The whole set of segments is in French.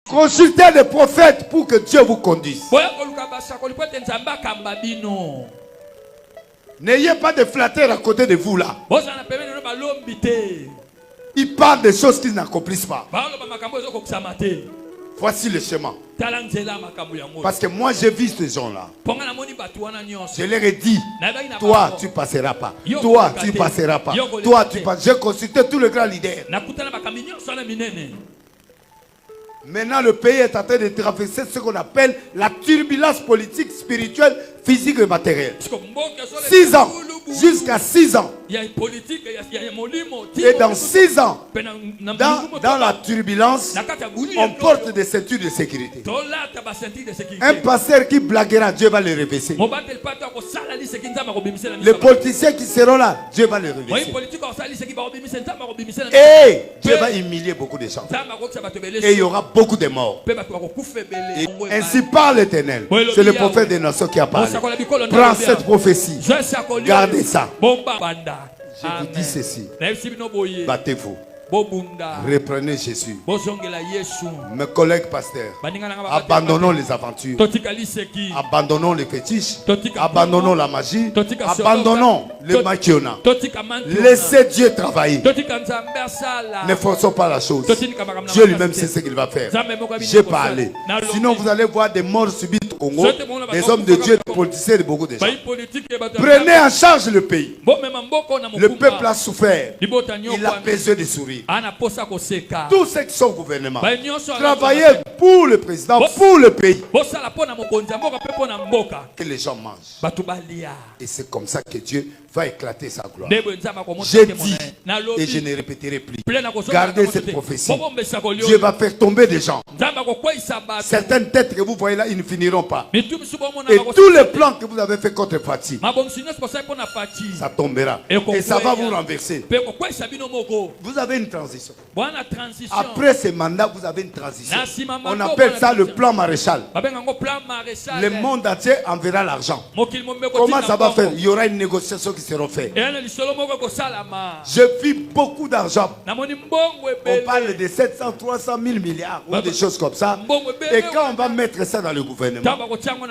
Consultez les prophètes pour que Dieu vous conduise. N'ayez pas de flatteurs à côté de vous là. Ils parlent des choses qu'ils n'accomplissent pas. Voici le chemin. Parce que moi j'ai vu ces gens-là. Je leur ai dit, toi tu passeras pas. Toi tu passeras pas. Toi tu passeras. J'ai consulté tous les grands leaders. Maintenant le pays est en train de traverser ce qu'on appelle la turbulence politique, spirituelle, physique et matérielle. 6 ans. Jusqu'à 6 ans. Et dans 6 ans, dans la turbulence, on porte des ceintures de sécurité. Un pasteur qui blaguera, Dieu va le rebaisser. Les politiciens qui seront là, Dieu va le rebaisser. Et Dieu va humilier beaucoup de gens. Et il y aura beaucoup de morts. Et ainsi parle l'Éternel. C'est le prophète des nations qui a parlé. Prends cette prophétie. Gardez ça. Je vous dis ceci. Battez-vous. Reprenez Jésus. Mes collègues pasteurs, abandonnons les aventures, abandonnons les fétiches, abandonnons la magie, abandonnons le maquiona. Laissez Dieu travailler. Ne forçons pas la chose. Dieu lui-même sait ce qu'il va faire. J'ai parlé. Sinon vous allez voir des morts subites au Congo, des hommes de Dieu, des politiciens, de beaucoup de gens. Prenez en charge le pays. Le peuple a souffert. Il a besoin de sourire. Tous ceux qui sont au gouvernement, travaillez pour le président, pour le pays. Que les gens mangent. Et c'est comme ça que Dieu va éclater sa gloire. J'ai dit, et je ne répéterai plus, gardez cette prophétie. Dieu va faire tomber des gens. Certaines têtes que vous voyez là, ils ne finiront pas. Et tous les plans que vous avez fait contre Fati, ça tombera. Et ça va vous renverser. Vous avez une transition. Après ce mandat, vous avez une transition. On appelle ça le plan maréchal. Le monde entier enverra l'argent. Comment ça va faire? Il y aura une négociation qui sera faite. Je vis beaucoup d'argent. On parle de 700, 300 000 milliards ou des choses comme ça. Et quand on va mettre ça dans le gouvernement,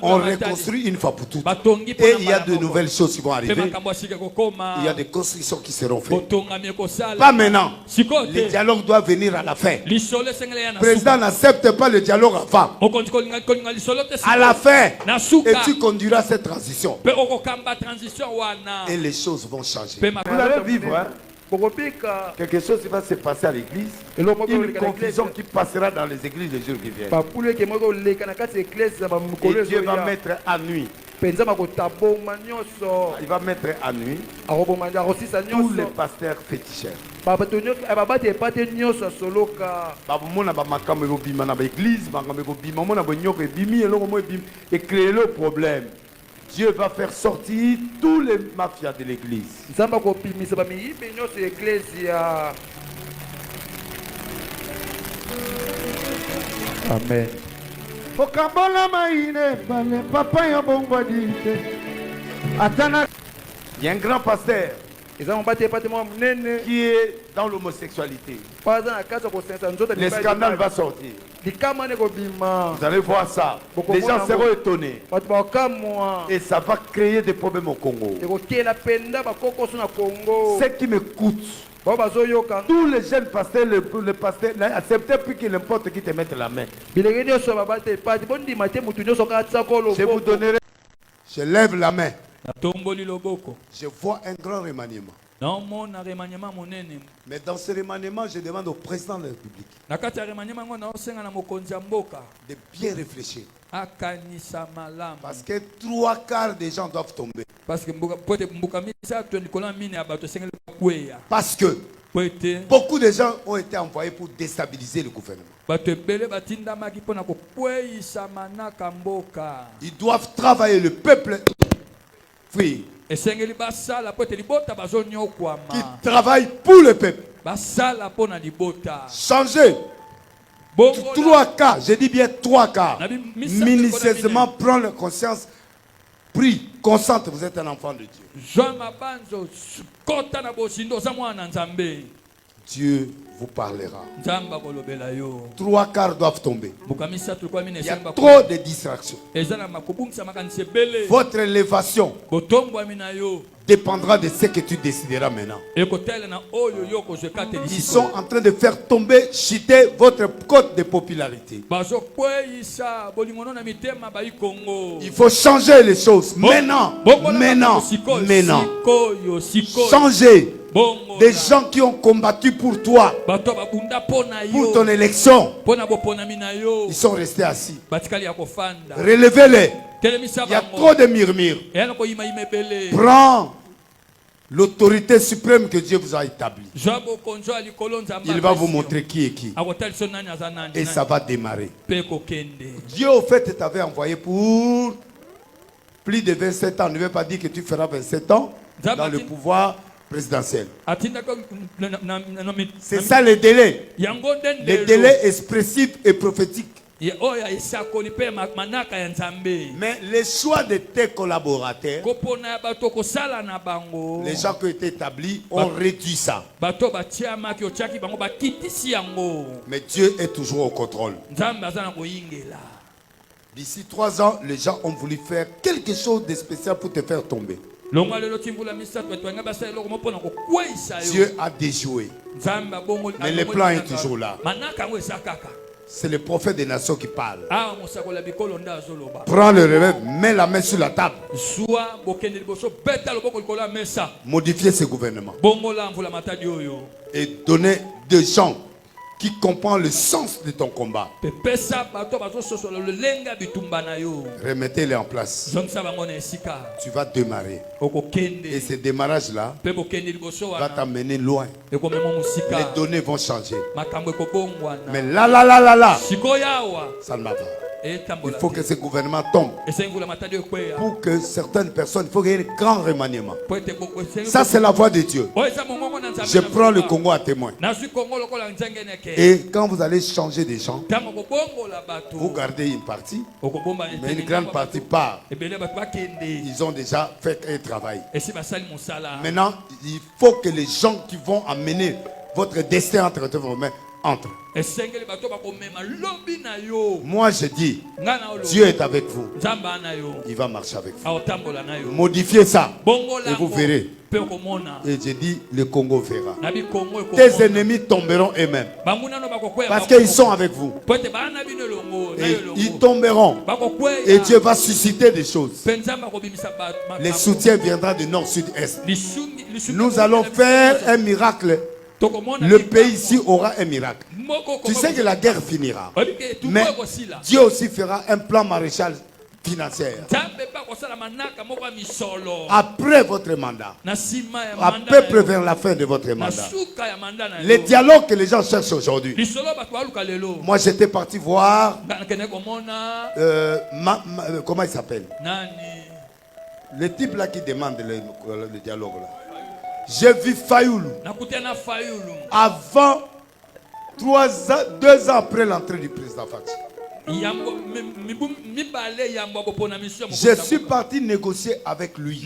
on reconstruit une fois pour toutes. Et il y a de nouvelles choses qui vont arriver. Il y a des constructions qui seront faites. Pas maintenant. Le dialogue doit venir à la fin. Le président n'accepte pas le dialogue avant. À la fin, et tu conduiras cette transition. Et les choses vont changer. Vous allez vivre, hein? Quelque chose qui va se passer à l'église. Une confusion qui passera dans les églises les jours qui viennent. Et Dieu va mettre à nuit. Il va mettre à nuit tous les pasteurs féticheurs. Et créer le problème. Dieu va faire sortir tous les mafias de l'église. Amen. Il y a un grand pasteur qui est dans l'homosexualité. Le scandale va sortir. Vous allez voir ça. Les gens seront étonnés. Et ça va créer des problèmes au Congo. Ce qui me coûte. Tous les jeunes pasteurs, le pasteur, acceptez plus que n'importe qui te mette la main. Je vous donnerai. Je lève la main. Je vois un grand remaniement. Mais dans ce remaniement, je demande au président de la République de bien réfléchir. Parce que 3/4 des gens doivent tomber. Parce que beaucoup de gens ont été envoyés pour déstabiliser le gouvernement. Ils doivent travailler le peuple. Oui. Qui travaille pour le peuple. Changer. 3/4, je dis bien 3/4. Minutieusement prendre conscience. Prie, concentre, vous êtes un enfant de Dieu. Dieu vous parlera. 3/4 doivent tomber. Il y a trop de distractions. Votre élévation dépendra de ce que tu décideras maintenant. Ils sont en train de faire tomber, chuter votre cote de popularité. Il faut changer les choses. Maintenant. Changer. Des gens qui ont combattu pour toi, pour ton élection, ils sont restés assis. Relevez-les. Il y a trop de murmures. Prends l'autorité suprême que Dieu vous a établie. Il va vous montrer qui est qui. Et ça va démarrer. Dieu au fait t'avait envoyé pour plus de 27 ans. Ne veut pas dire que tu feras 27 ans dans le pouvoir présidentiel. C'est ça le délai. Le délai expressif et prophétique. Mais les choix de tes collaborateurs, les gens qui ont été établis, ont réduit ça. Mais Dieu est toujours au contrôle. D'ici 3 ans, les gens ont voulu faire quelque chose de spécial pour te faire tomber. Dieu a déjoué. Mais le plan est toujours là. C'est le prophète des nations qui parle. Prends le relève, mets la main sur la table. Modifiez ce gouvernement. Et donnez des gens qui comprennent le sens de ton combat. Remettez-les en place. Tu vas démarrer. Et ce démarrage-là va t'amener loin. Les données vont changer. Mais là, ça ne va pas. Il faut que ce gouvernement tombe. Pour que certaines personnes, il faut qu'il y ait un grand remaniement. Ça, c'est la voix de Dieu. Je prends le Congo à témoin. Et quand vous allez changer des gens, vous gardez une partie, mais une grande partie part. Ils ont déjà fait un travail. Maintenant, il faut que les gens qui vont amener votre destin entre vos mains entrent. Moi je dis, Dieu est avec vous. Il va marcher avec vous. Modifiez ça et vous verrez. Et je dis, le Congo verra. Tes ennemis tomberont eux-mêmes. Parce qu'ils sont avec vous. Et ils tomberont. Et Dieu va susciter des choses. Les soutiens viendront du nord, sud, est. Nous allons faire un miracle. Le pays ici aura un miracle. Tu sais que la guerre finira. Mais Dieu aussi fera un plan maréchal financier. Après votre mandat. À peu près vers la fin de votre mandat. Les dialogues que les gens cherchent aujourd'hui. Moi j'étais parti voir comment il s'appelle? Le type là qui demande le dialogue là. J'ai vu Fayoulou. Avant 2 ans après l'entrée du président Fachi. Je suis parti négocier avec lui.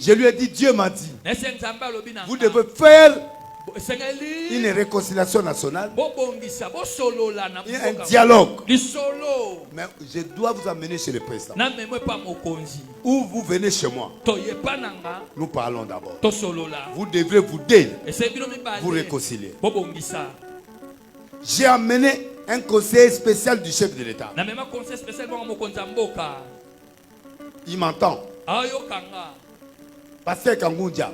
Je lui ai dit, Dieu m'a dit, vous devez faire une réconciliation nationale, un dialogue. Mais je dois vous amener chez le président. Ou vous venez chez moi. Nous parlons d'abord. Vous devrez vous réconcilier. J'ai amené un conseiller spécial du chef de l'État. Il m'entend. Pasteur Kangoudja.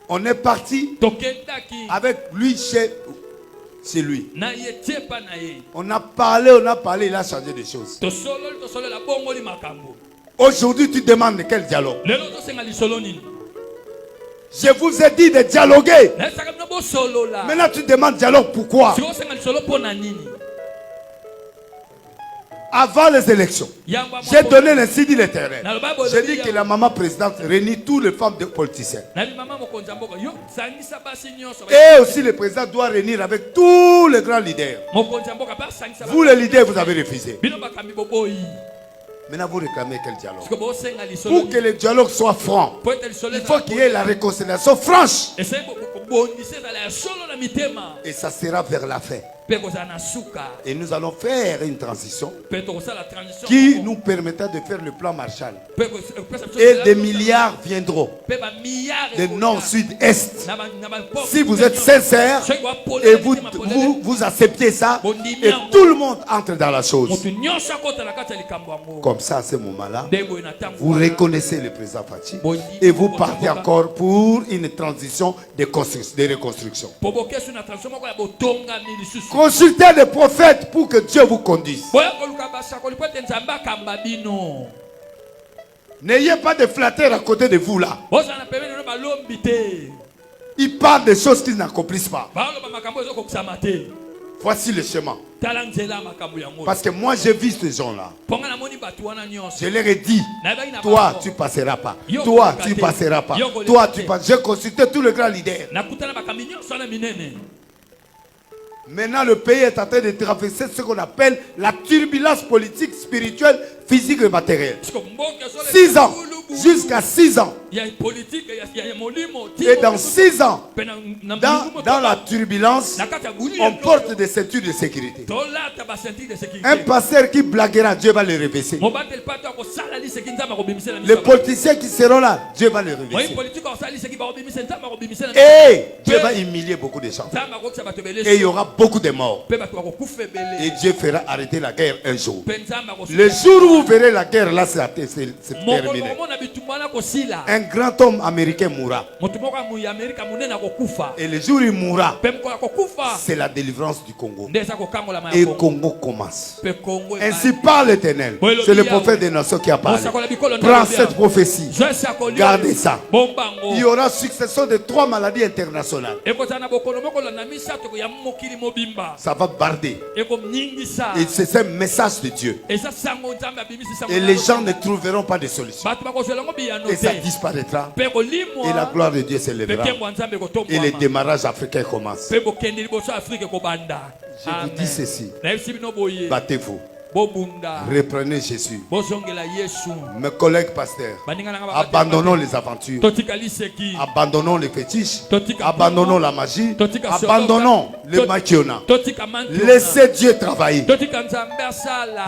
On est parti avec lui chez lui. On a parlé, il a changé des choses. Aujourd'hui, tu demandes quel dialogue? Je vous ai dit de dialoguer. Maintenant, tu demandes dialogue. Pourquoi? Avant les élections, j'ai donné l'insigne de l'Éternel. J'ai dit que la maman présidente réunit toutes les femmes de politiciens. Et aussi le président doit réunir avec tous les grands leaders. Vous les leaders, vous avez refusé. Maintenant, vous réclamez quel dialogue? Pour que le dialogue soit franc, il faut qu'il y ait la réconciliation franche. Et ça sera vers la fin. Et nous allons faire une transition qui nous permettra de faire le plan Marshall. Et des milliards viendront de nord, sud, est. Si vous êtes sincère et vous acceptez ça, et tout le monde entre dans la chose. Comme ça, à ce moment-là, vous reconnaissez le président Fachi et vous partez encore pour une transition de reconstruction. Consultez les prophètes pour que Dieu vous conduise. N'ayez pas de flatteurs à côté de vous là. Ils parlent des choses qu'ils n'accomplissent pas. Voici le chemin. Parce que moi j'ai vu ces gens-là. Je leur ai dit, toi tu passeras pas. Toi tu passeras pas. Toi tu passeras. J'ai consulté tous les grands leaders. Maintenant le pays est en train de traverser ce qu'on appelle la turbulence politique, spirituelle, physique et matérielle. 6 ans. Jusqu'à 6 ans. Et dans 6 ans, dans la turbulence, on porte des ceintures de sécurité. Un pasteur qui blaguera, Dieu va le réveiller. Les politiciens qui seront là, Dieu va le réveiller. Et Dieu va humilier beaucoup de gens. Et il y aura beaucoup de morts. Et Dieu fera arrêter la guerre un jour. Le jour où vous verrez la guerre, là, c'est terminé. Un grand homme américain mourra. Et le jour où il mourra, c'est la délivrance du Congo. Et le Congo commence. Ainsi parle l'Éternel. C'est le prophète des nations qui a parlé. Prends cette prophétie. Gardez ça. Il y aura succession de 3 maladies internationales. Ça va barder. Et c'est un message de Dieu. Et les gens ne trouveront pas de solution. Et ça disparaîtra. Et la gloire de Dieu s'élèvera. Et le démarrage africain commence. Je vous dis ceci. Battez-vous. Reprenez Jésus. Mes collègues pasteurs, abandonnons les aventures, abandonnons les fétiches, abandonnons la magie, abandonnons le maquiona. Laissez Dieu travailler.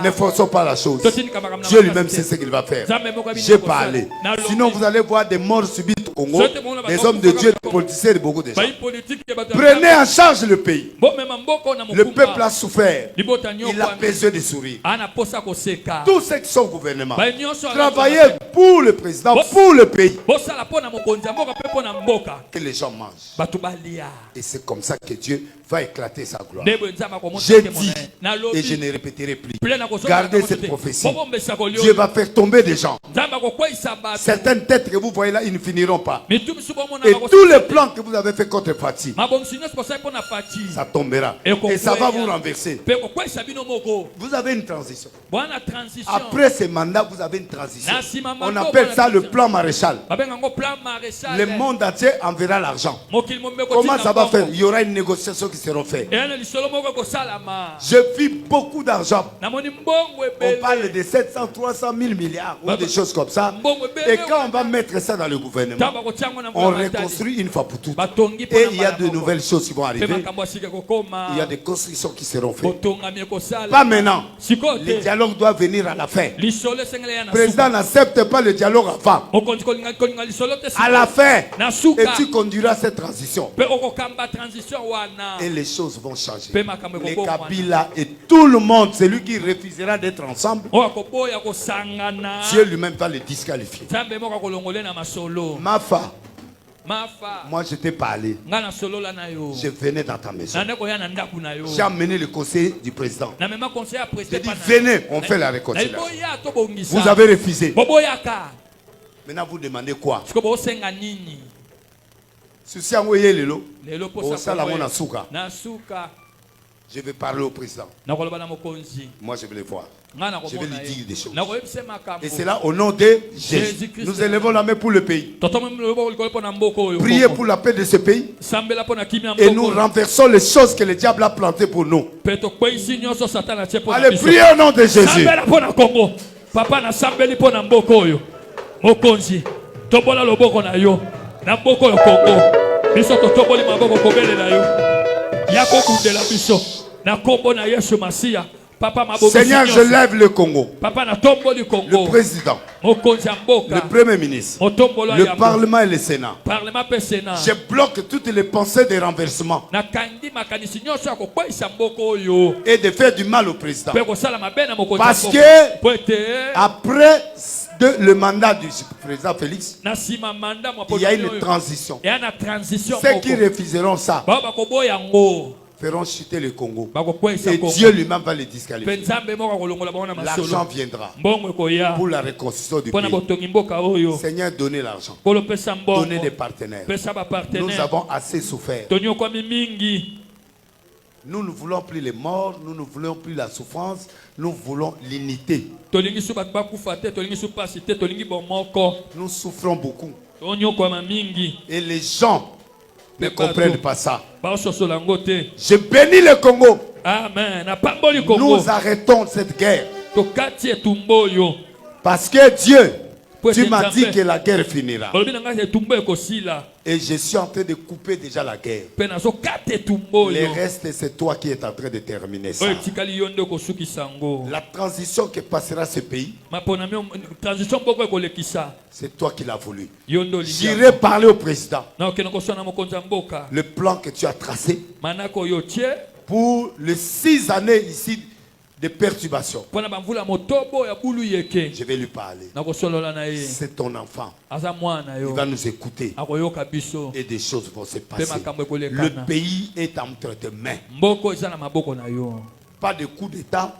Ne forçons pas la chose. Dieu lui-même sait ce qu'il va faire. J'ai parlé. Sinon vous allez voir des morts subites au Congo, des hommes de Dieu, des politiciens et beaucoup de gens. Prenez en charge le pays. Le peuple a souffert. Il a besoin de sourire. Tous ceux qui sont au gouvernement, travaillez pour le président, pour le pays. Que les gens mangent. Et c'est comme ça que Dieu va éclater sa gloire. J'ai dit, et je ne répéterai plus, gardez cette prophétie. Dieu va faire tomber des gens. Certaines têtes que vous voyez là, ils ne finiront pas. Et tous les plans que vous avez fait contre Fati, ça tombera. Et ça va vous renverser. Vous avez une transition. Après ce mandat, vous avez une transition. On appelle ça le plan Maréchal. Le monde entier enverra l'argent. Comment ça va faire? Il y aura une négociation qui sera faite. Je vis beaucoup d'argent. On parle de 700, 300 000 milliards ou des choses comme ça. Et quand on va mettre ça dans le gouvernement, on reconstruit une fois pour toutes. Et il y a de nouvelles choses qui vont arriver. Il y a des constructions qui seront faites. Pas maintenant. Le dialogue doit venir à la fin. Le président n'accepte pas le dialogue avant. À la fin, et tu conduiras cette transition. Et les choses vont changer. Les Kabila et tout le monde, celui qui refusera d'être ensemble, Dieu lui-même va le disqualifier. Moi je t'ai parlé. Je venais dans ta maison. J'ai amené le conseil du président. J'ai dit venez, on fait la réconciliation. Vous avez refusé. Maintenant vous demandez quoi? Je vais parler au président. Moi je vais le voir. Je vais lui dire des choses. Et c'est là au nom de Jésus. Nous élevons la main pour le pays. Priez pour la paix de ce pays. Et nous renversons les choses que le diable a plantées pour nous. Allez, priez au nom de Jésus. Papa na sambeli pona mboko oyo. Mokonzi. Tobola loboko na yo. Na mboko yo Kongo. biso totomboli maboko kobelela yo yako kundela biso na kombo na Yesu Masia. Seigneur, je lève le Congo, le président, le premier ministre, le Parlement et le Sénat. Je bloque toutes les pensées de renversement et de faire du mal au président. Parce que après le mandat du président Félix, il y a une transition. Ceux qui refuseront ça feront chuter le Congo. Et Dieu lui-même va les disqualifier. L'argent viendra pour la reconstruction du pays. Seigneur, donnez l'argent. Donnez des partenaires. Nous avons assez souffert. Nous ne voulons plus les morts, nous ne voulons plus la souffrance, nous voulons l'unité. Nous souffrons beaucoup. Et les gens ne comprennent pas ça. Je bénis le Congo. Amen. Nous arrêtons cette guerre. Parce que Dieu, tu m'as dit que la guerre finira. Et je suis en train de couper déjà la guerre. Le reste, c'est toi qui es en train de terminer ça. La transition que passera ce pays, c'est toi qui l'as voulu. J'irai parler au président. Le plan que tu as tracé pour les 6 années ici de perturbations. Je vais lui parler. C'est ton enfant. Il va nous écouter. Et des choses vont se passer. Le pays est entre tes mains. Pas de coup d'État.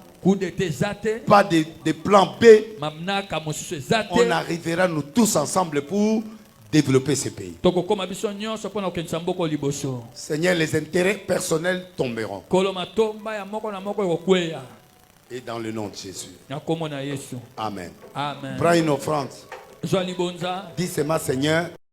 Pas de plan B. On arrivera nous tous ensemble pour développer ce pays. Seigneur, les intérêts personnels tomberont. Et dans le nom de Jésus. Amen. Amen. Prends une offrande. Dis seulement, Seigneur,